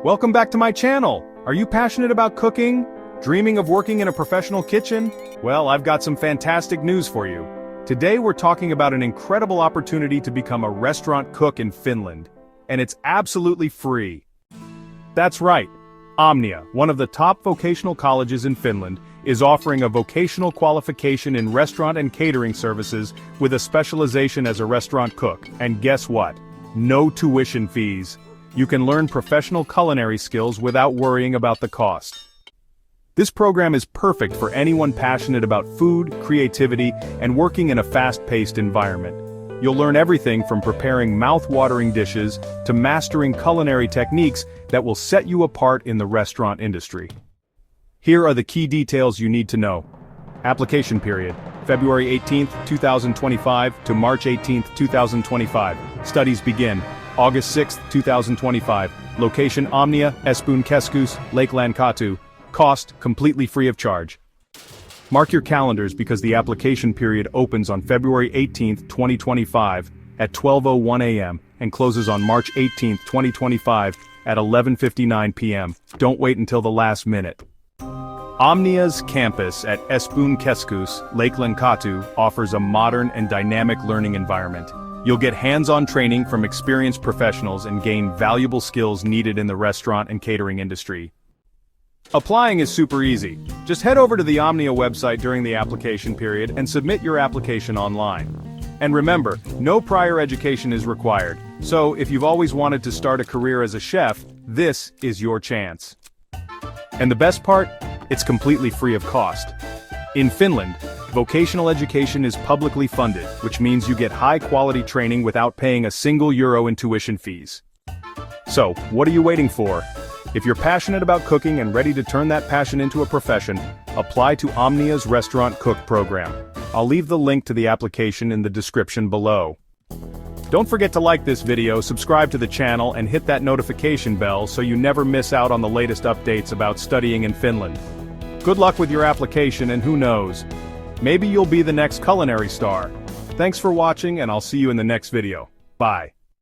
Welcome back to my channel. Are you passionate about cooking? Dreaming of working in a professional kitchen? Well, I've got some fantastic news for you. Today we're talking about an incredible opportunity to become a restaurant cook in Finland. And it's absolutely free. That's right. Omnia, one of the top vocational colleges in Finland, is offering a vocational qualification in restaurant and catering services with a specialization as a restaurant cook. And guess what? No tuition fees. You can learn professional culinary skills without worrying about the cost. This program is perfect for anyone passionate about food, creativity, and working in a fast-paced environment. You'll learn everything from preparing mouth-watering dishes to mastering culinary techniques that will set you apart in the restaurant industry. Here are the key details you need to know. Application period: February 18, 2025 to March 18, 2025. Studies begin August 6, 2025. Location Omnia, Espoon, Keskus, Lakelankatu. Cost completely free of charge. Mark your calendars because the application period opens on February 18, 2025 at 12:01 a.m. and closes on March 18, 2025 at 11:59 p.m. Don't wait until the last minute. Omnia's campus at Espoon, Keskus, Lakelankatu offers a modern and dynamic learning environment. You'll get hands-on training from experienced professionals and gain valuable skills needed in the restaurant and catering industry. Applying is super easy. Just head over to the Omnia website during the application period and submit your application online. And remember, no prior education is required, so if you've always wanted to start a career as a chef, this is your chance. And the best part? It's completely free of cost. In Finland, vocational education is publicly funded, which means you get high-quality training without paying a single euro in tuition fees. So, what are you waiting for? If you're passionate about cooking and ready to turn that passion into a profession, apply to Omnia's Restaurant Cook program. I'll leave the link to the application in the description below. Don't forget to like this video, subscribe to the channel, and hit that notification bell so you never miss out on the latest updates about studying in Finland. Good luck with your application, and who knows, maybe you'll be the next culinary star. Thanks for watching, and I'll see you in the next video. Bye.